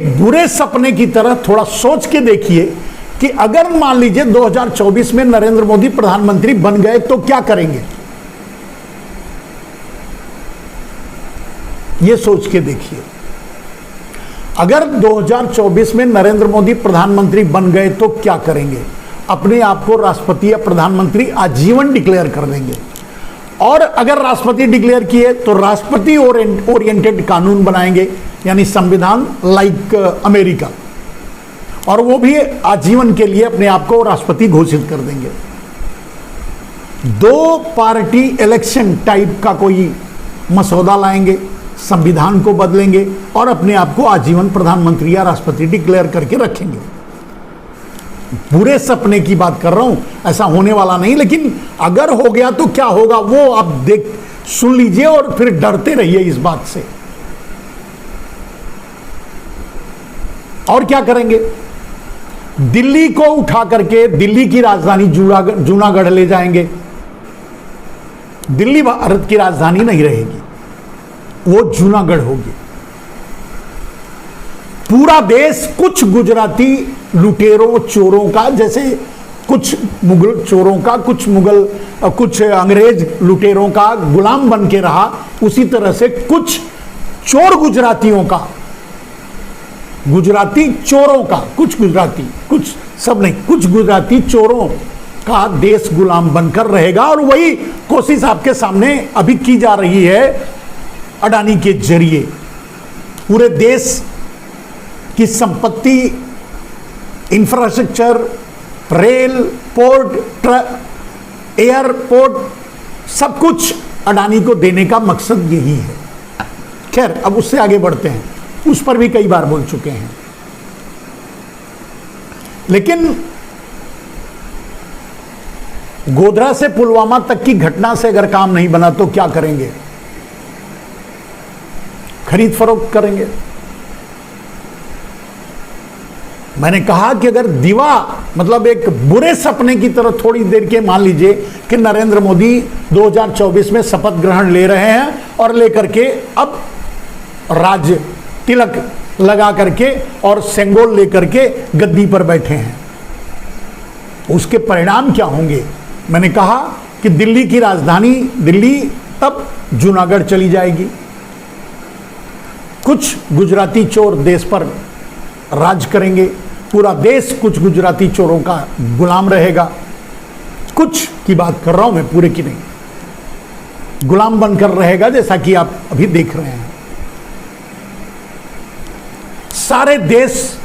एक बुरे सपने की तरह थोड़ा सोच के देखिए कि अगर मान लीजिए 2024 में नरेंद्र मोदी प्रधानमंत्री बन गए तो क्या करेंगे। यह सोच के देखिए, अगर 2024 में नरेंद्र मोदी प्रधानमंत्री बन गए तो क्या करेंगे। अपने आप को राष्ट्रपति या प्रधानमंत्री आजीवन डिक्लेयर कर देंगे, और अगर राष्ट्रपति डिक्लेयर किए तो राष्ट्रपति ओरिएंटेड कानून बनाएंगे, यानी संविधान लाइक अमेरिका, और वो भी आजीवन के लिए अपने आप को राष्ट्रपति घोषित कर देंगे। 2 पार्टी इलेक्शन टाइप का कोई मसौदा लाएंगे, संविधान को बदलेंगे और अपने आप को आजीवन प्रधानमंत्री या राष्ट्रपति डिक्लेयर करके रखेंगे। बुरे सपने की बात कर रहा हूं, ऐसा होने वाला नहीं, लेकिन अगर हो गया तो क्या होगा वो आप सुन लीजिए और फिर डरते रहिए इस बात से। और क्या करेंगे, दिल्ली को उठा करके दिल्ली की राजधानी जूनागढ़ ले जाएंगे। दिल्ली भारत की राजधानी नहीं रहेगी, वो जूनागढ़ होगी। पूरा देश कुछ गुजराती लुटेरों चोरों का, जैसे कुछ मुगल चोरों का, कुछ अंग्रेज लुटेरों का गुलाम बन के रहा, उसी तरह से कुछ चोर गुजरातियों का, गुजराती चोरों का, कुछ गुजराती, कुछ सब नहीं, कुछ गुजराती चोरों का देश गुलाम बनकर रहेगा। और वही कोशिश आपके सामने अभी की जा रही है अडानी के जरिए। पूरे देश की संपत्ति, इंफ्रास्ट्रक्चर, रेल, पोर्ट, एयरपोर्ट, सब कुछ अडानी को देने का मकसद यही है। खैर, अब उससे आगे बढ़ते हैं, उस पर भी कई बार बोल चुके हैं। लेकिन गोधरा से पुलवामा तक की घटना से अगर काम नहीं बना तो क्या करेंगे, खरीद फरोख्त करेंगे। मैंने कहा कि अगर दीवा मतलब एक बुरे सपने की तरह थोड़ी देर के मान लीजिए कि नरेंद्र मोदी 2024 में शपथ ग्रहण ले रहे हैं और लेकर के अब राज तिलक लगा करके और सेंगोल लेकर के गद्दी पर बैठे हैं, उसके परिणाम क्या होंगे। मैंने कहा कि दिल्ली की राजधानी दिल्ली तब जूनागढ़ चली जाएगी, कुछ गुजराती चोर देश पर राज करेंगे, पूरा देश कुछ गुजराती चोरों का गुलाम रहेगा। कुछ की बात कर रहा हूं मैं, पूरे की नहीं, गुलाम बनकर रहेगा, जैसा कि आप अभी देख रहे हैं। सारे देश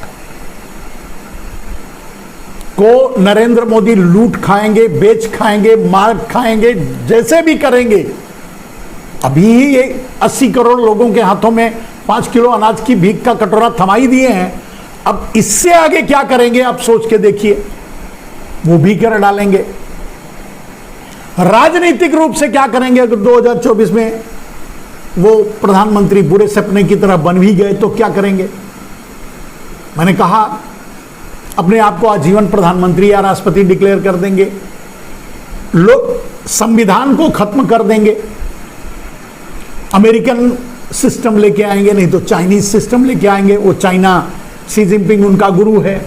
को नरेंद्र मोदी लूट खाएंगे, बेच खाएंगे, मार खाएंगे, जैसे भी करेंगे। अभी ही ये 80 करोड़ लोगों के हाथों में 5 किलो अनाज की भीख का कटोरा थमाई दिए हैं। अब इससे आगे क्या करेंगे आप सोच के देखिए, वो भी कर डालेंगे। राजनीतिक रूप से क्या करेंगे अगर 2024 में वो प्रधानमंत्री बुरे सपने की तरह बन भी गए तो क्या करेंगे। मैंने कहा अपने आप को आजीवन प्रधानमंत्री या राष्ट्रपति डिक्लेयर कर देंगे, लोग संविधान को खत्म कर देंगे, अमेरिकन सिस्टम लेके आएंगे, नहीं तो चाइनीज सिस्टम लेके आएंगे। वो चाइना, शी जिनपिंग उनका गुरु है,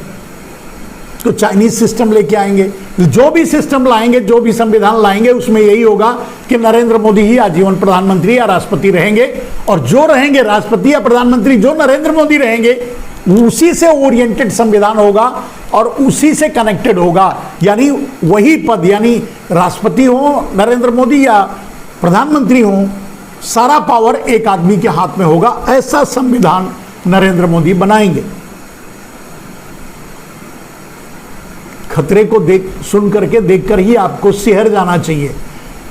तो चाइनीज सिस्टम लेके आएंगे। जो भी सिस्टम लाएंगे, जो भी संविधान लाएंगे, उसमें यही होगा कि नरेंद्र मोदी ही आजीवन प्रधानमंत्री या राष्ट्रपति रहेंगे, और जो रहेंगे राष्ट्रपति या प्रधानमंत्री, जो नरेंद्र मोदी रहेंगे, उसी से ओरिएंटेड संविधान होगा और उसी से कनेक्टेड होगा। यानी वही पद, यानी राष्ट्रपति हो नरेंद्र मोदी या प्रधानमंत्री हो, सारा पावर एक आदमी के हाथ में होगा। ऐसा संविधान नरेंद्र मोदी बनाएंगे। खतरे को सुन करके, देखकर ही आपको सिहर जाना चाहिए।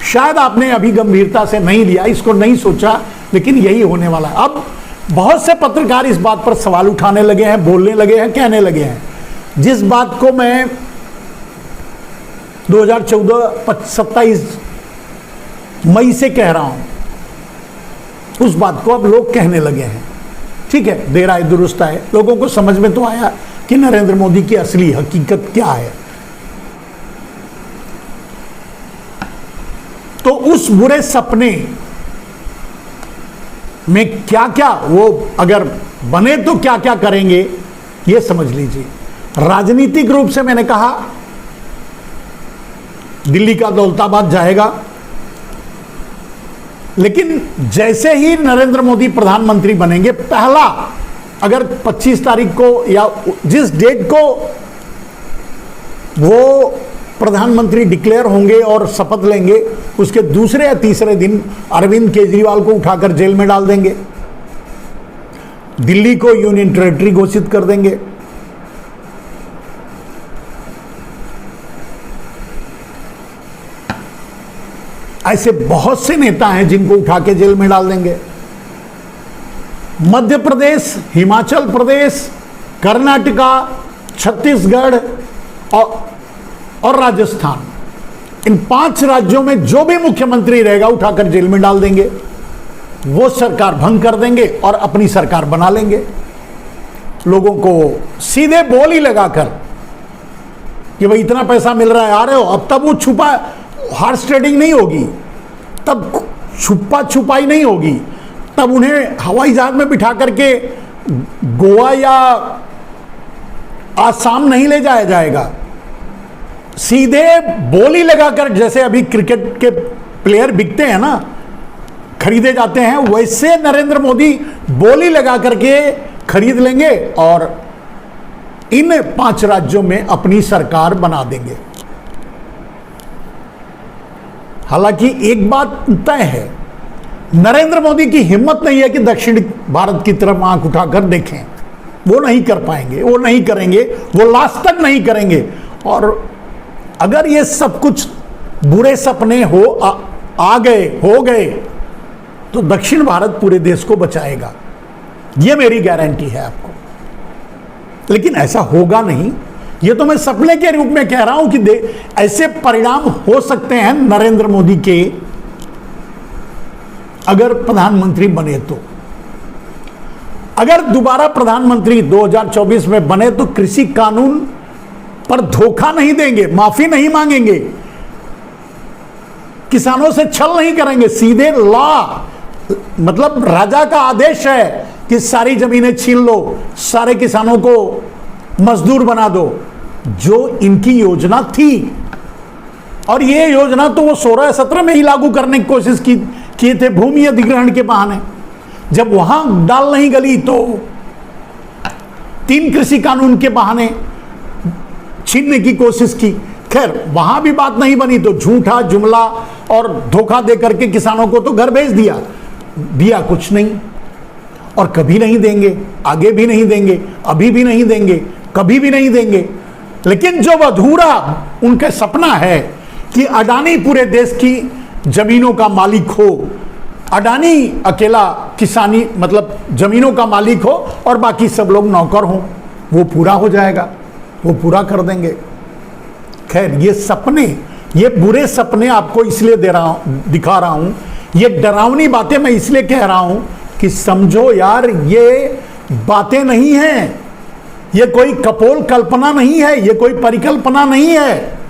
शायद आपने अभी गंभीरता से नहीं लिया, इसको नहीं सोचा, लेकिन यही होने वाला है। अब बहुत से पत्रकार इस बात पर सवाल उठाने लगे हैं, बोलने लगे हैं, कहने लगे हैं। जिस बात को मैं 2014-27 मई से कह रहा हूं, उस बात को अब लोग कहने लगे हैं। ठीक है, देर आए दुरुस्त आए, लोगों को समझ में तो आया कि नरेंद्र मोदी की असली हकीकत क्या है। तो उस बुरे सपने में क्या क्या वो अगर बने तो क्या क्या करेंगे ये समझ लीजिए। राजनीतिक रूप से मैंने कहा दिल्ली का दौलताबाद जाएगा, लेकिन जैसे ही नरेंद्र मोदी प्रधानमंत्री बनेंगे, पहला अगर 25 तारीख को या जिस डेट को वो प्रधानमंत्री डिक्लेयर होंगे और शपथ लेंगे, उसके दूसरे या तीसरे दिन अरविंद केजरीवाल को उठाकर जेल में डाल देंगे, दिल्ली को यूनियन टेरिटरी घोषित कर देंगे। ऐसे बहुत से नेता हैं जिनको उठा के जेल में डाल देंगे। मध्य प्रदेश, हिमाचल प्रदेश, कर्नाटका, छत्तीसगढ़ और राजस्थान, इन 5 राज्यों में जो भी मुख्यमंत्री रहेगा उठाकर जेल में डाल देंगे। वो सरकार भंग कर देंगे और अपनी सरकार बना लेंगे। लोगों को सीधे बोल ही लगाकर कि भाई इतना पैसा मिल रहा है, आ रहे हो। अब तब वो छुपा हॉर्स ट्रेडिंग नहीं होगी, तब छुपा छुपाई नहीं होगी, तब उन्हें हवाई जहाज में बिठा करके गोवा या आसाम नहीं ले जाया जाएगा। सीधे बोली लगाकर, जैसे अभी क्रिकेट के प्लेयर बिकते हैं ना, खरीदे जाते हैं, वैसे नरेंद्र मोदी बोली लगा करके खरीद लेंगे और इन 5 राज्यों में अपनी सरकार बना देंगे। हालांकि एक बात तय है, नरेंद्र मोदी की हिम्मत नहीं है कि दक्षिण भारत की तरफ आंख उठाकर देखें। वो नहीं कर पाएंगे, वो नहीं करेंगे, वो लास्ट तक नहीं करेंगे। और अगर ये सब कुछ बुरे सपने आ गए तो दक्षिण भारत पूरे देश को बचाएगा, ये मेरी गारंटी है आपको। लेकिन ऐसा होगा नहीं, ये तो मैं सपने के रूप में कह रहा हूं कि ऐसे परिणाम हो सकते हैं नरेंद्र मोदी के अगर प्रधानमंत्री बने तो। अगर दोबारा प्रधानमंत्री 2024 में बने तो कृषि कानून पर धोखा नहीं देंगे, माफी नहीं मांगेंगे, किसानों से छल नहीं करेंगे, सीधे लॉ, मतलब राजा का आदेश है कि सारी जमीनें छीन लो, सारे किसानों को मजदूर बना दो, जो इनकी योजना थी। और ये योजना तो वो 16-17 में ही लागू करने की कोशिश किए थे भूमि अधिग्रहण के बहाने। जब वहां दाल नहीं गली तो 3 कृषि कानून के बहाने छीनने की कोशिश की। खैर वहां भी बात नहीं बनी तो झूठा जुमला और धोखा दे करके किसानों को तो घर भेज दिया कुछ नहीं। और कभी नहीं देंगे, आगे भी नहीं देंगे, अभी भी नहीं देंगे, कभी भी नहीं देंगे। लेकिन जो अधूरा उनका सपना है कि अडानी पूरे देश की जमीनों का मालिक हो, अडानी अकेला किसानी मतलब जमीनों का मालिक हो और बाकी सब लोग नौकर हों, वो पूरा हो जाएगा, वो पूरा कर देंगे। खैर ये सपने, ये बुरे सपने आपको इसलिए दिखा रहा हूं, ये डरावनी बातें मैं इसलिए कह रहा हूं कि समझो यार, ये बातें नहीं हैं, ये कोई कपोल कल्पना नहीं है, ये कोई परिकल्पना नहीं है।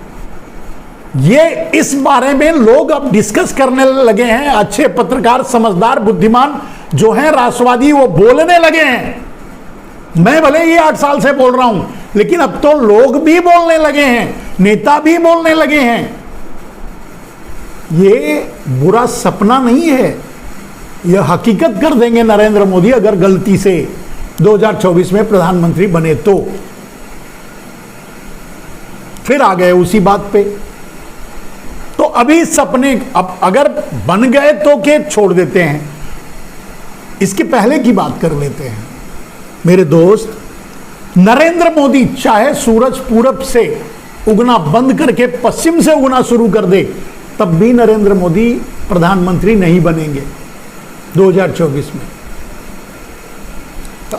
ये इस बारे में लोग अब डिस्कस करने लगे हैं। अच्छे पत्रकार, समझदार, बुद्धिमान जो हैं, राष्ट्रवादी, वो बोलने लगे हैं। मैं भले ही 8 साल से बोल रहा हूं, लेकिन अब तो लोग भी बोलने लगे हैं, नेता भी बोलने लगे हैं। ये बुरा सपना नहीं है, यह हकीकत कर देंगे नरेंद्र मोदी अगर गलती से 2024 में प्रधानमंत्री बने तो। फिर आ गए उसी बात पे। तो अभी सपने अब अगर बन गए तो के छोड़ देते हैं, इसके पहले की बात कर लेते हैं। मेरे दोस्त, नरेंद्र मोदी चाहे सूरज पूरब से उगना बंद करके पश्चिम से उगना शुरू कर दे, तब भी नरेंद्र मोदी प्रधानमंत्री नहीं बनेंगे 2024 में। तो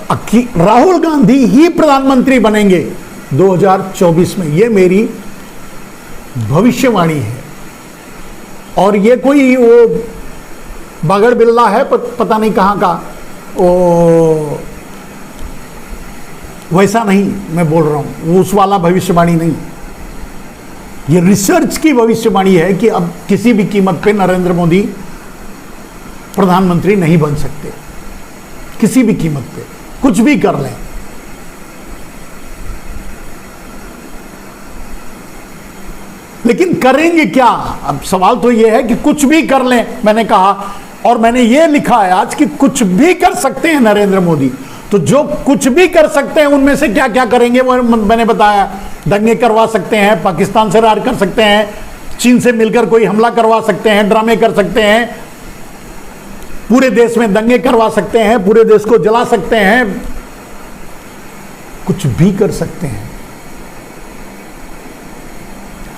राहुल गांधी ही प्रधानमंत्री बनेंगे 2024 में, ये मेरी भविष्यवाणी है। और ये कोई वो बागड़ बिल्ला है पता नहीं कहाँ का, ओ वैसा नहीं मैं बोल रहा हूँ, उस वाला भविष्यवाणी नहीं। ये रिसर्च की भविष्यवाणी है कि अब किसी भी कीमत पे नरेंद्र मोदी प्रधानमंत्री नहीं बन सकते। किसी भी कीमत पे, कुछ भी कर लें। लेकिन करेंगे क्या? अब सवाल तो यह है कि कुछ भी कर लें, मैंने कहा, और मैंने ये लिखा है आज कि कुछ भी कर सकते हैं नरेंद्र मोदी। तो जो कुछ भी कर सकते हैं उनमें से क्या क्या करेंगे वो मैंने बताया। दंगे करवा सकते हैं, पाकिस्तान से रार कर सकते हैं, चीन से मिलकर कोई हमला करवा सकते हैं, ड्रामे कर सकते हैं, पूरे देश में दंगे करवा सकते हैं, पूरे देश को जला सकते हैं, कुछ भी कर सकते हैं।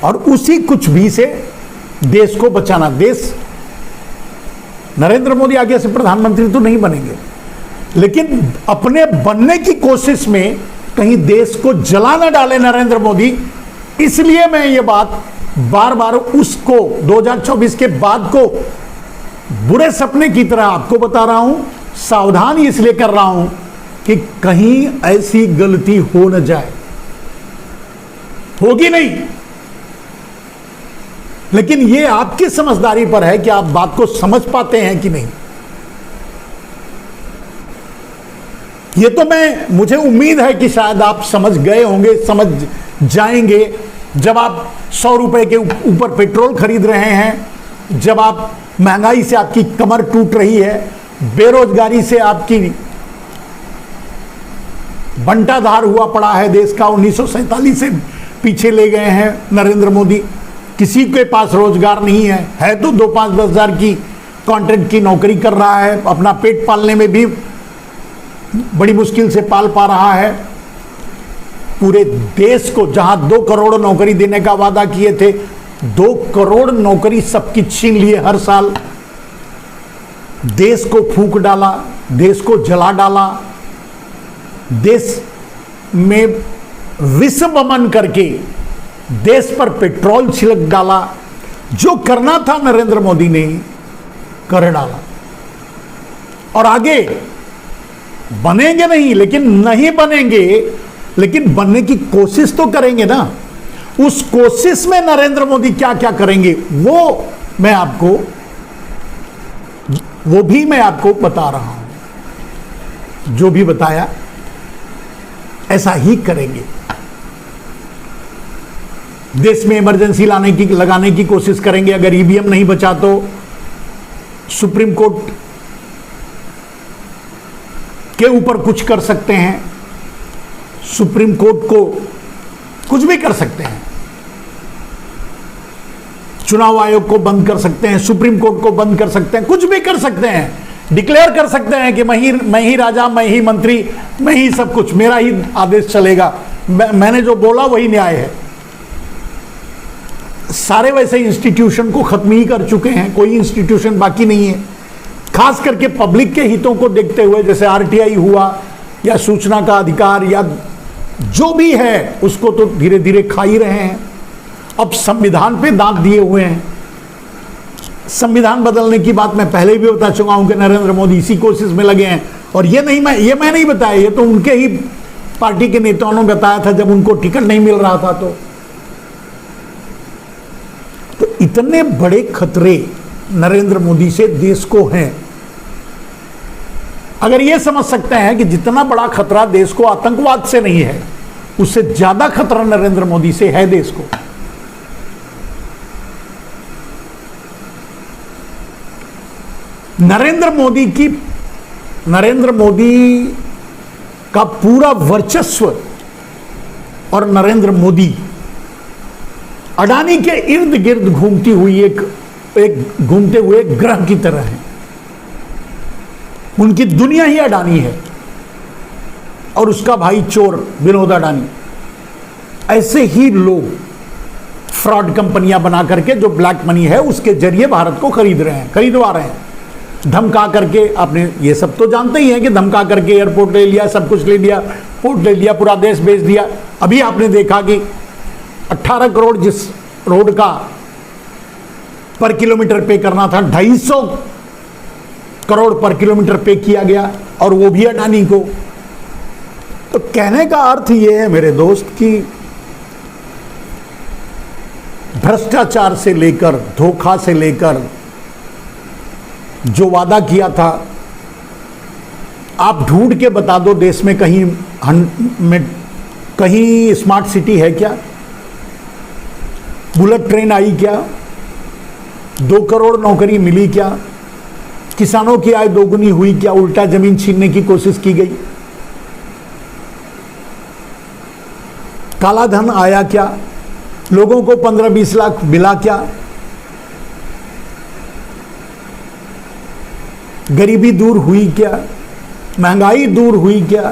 और उसी कुछ भी से देश को बचाना। देश, नरेंद्र मोदी आगे से प्रधानमंत्री तो नहीं बनेंगे, लेकिन अपने बनने की कोशिश में कहीं देश को जला न डाले नरेंद्र मोदी। इसलिए मैं ये बात बार बार उसको 2024 के बाद को बुरे सपने की तरह आपको बता रहा हूं, सावधान इसलिए कर रहा हूं कि कहीं ऐसी गलती हो न जाए। होगी नहीं, लेकिन ये आपकी समझदारी पर है कि आप बात को समझ पाते हैं कि नहीं। ये तो मुझे उम्मीद है कि शायद आप समझ गए होंगे, समझ जाएंगे। जब आप 100 रुपए के ऊपर पेट्रोल खरीद रहे हैं, जब आप महंगाई से आपकी कमर टूट रही है, बेरोजगारी से आपकी बंटाधार हुआ पड़ा है देश का, 1947 से पीछे ले गए हैं नरेंद्र मोदी। किसी के पास रोजगार नहीं है तो 2-5-10 हजार की कॉन्ट्रैक्ट की नौकरी कर रहा है, अपना पेट पालने में भी बड़ी मुश्किल से पाल पा रहा है। पूरे देश को जहां 2 करोड़ नौकरी देने का वादा किए थे, 2 करोड़ नौकरी सबकी छीन लिए हर साल। देश को फूंक डाला, देश को जला डाला, देश में विषमन करके देश पर पेट्रोल छिड़क डाला। जो करना था नरेंद्र मोदी ने कर डाला। और आगे बनेंगे नहीं, लेकिन नहीं बनेंगे, लेकिन बनने की कोशिश तो करेंगे ना। उस कोशिश में नरेंद्र मोदी क्या क्या करेंगे वो भी मैं आपको बता रहा हूं। जो भी बताया ऐसा ही करेंगे। देश में इमरजेंसी लगाने की कोशिश करेंगे। अगर ईवीएम नहीं बचा तो सुप्रीम कोर्ट के ऊपर कुछ कर सकते हैं, सुप्रीम कोर्ट को कुछ भी कर सकते हैं, चुनाव आयोग को बंद कर सकते हैं, सुप्रीम कोर्ट को बंद कर सकते हैं, कुछ भी कर सकते हैं। डिक्लेयर कर सकते हैं कि मैं ही राजा, मैं ही मंत्री, मैं ही सब कुछ, मेरा ही आदेश चलेगा, मैंने जो बोला वही न्याय है। सारे वैसे इंस्टीट्यूशन को खत्म ही कर चुके हैं, कोई इंस्टीट्यूशन बाकी नहीं है। खास करके पब्लिक के हितों को देखते हुए, जैसे आरटीआई हुआ या सूचना का अधिकार या जो भी है, उसको तो धीरे धीरे खा ही रहे हैं। अब संविधान पे दांत दिए हुए हैं। संविधान बदलने की बात मैं पहले भी बता चुका हूं कि नरेंद्र मोदी इसी कोशिश में लगे हैं। और ये मैं नहीं बताया, ये तो उनके ही पार्टी के नेताओं ने बताया था जब उनको टिकट नहीं मिल रहा था। तो इतने बड़े खतरे नरेंद्र मोदी से देश को हैं। अगर ये समझ सकते हैं कि जितना बड़ा खतरा देश को आतंकवाद से नहीं है, उससे ज्यादा खतरा नरेंद्र मोदी से है देश को। नरेंद्र मोदी का पूरा वर्चस्व और नरेंद्र मोदी अडानी के इर्द गिर्द घूमती हुई एक घूमते हुए ग्रह की तरह है। उनकी दुनिया ही अडानी है और उसका भाई चोर विनोद अडानी। ऐसे ही लोग फ्रॉड कंपनियां बना करके जो ब्लैक मनी है उसके जरिए भारत को खरीदवा रहे हैं, धमका करके। आपने ये सब तो जानते ही हैं कि धमका करके एयरपोर्ट ले लिया, सब कुछ ले लिया, पोर्ट ले लिया, पूरा देश बेच दिया। अभी आपने देखा कि 18 करोड़ जिस रोड का पर किलोमीटर पे करना था, 250 करोड़ पर किलोमीटर पे किया गया, और वो भी अडानी को। तो कहने का अर्थ ये है मेरे दोस्त कि भ्रष्टाचार से लेकर, धोखा से लेकर, जो वादा किया था आप ढूंढ के बता दो देश में कहीं कहीं स्मार्ट सिटी है क्या? बुलेट ट्रेन आई क्या? 2 करोड़ नौकरी मिली क्या? किसानों की आय दोगुनी हुई क्या? उल्टा जमीन छीनने की कोशिश की गई? काला धन आया क्या? लोगों को 15-20 लाख मिला क्या? गरीबी दूर हुई क्या? महंगाई दूर हुई क्या?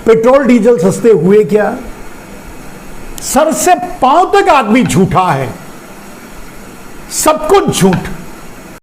पेट्रोल डीजल सस्ते हुए क्या? सर से पांव तक आदमी झूठा है, सब कुछ झूठ।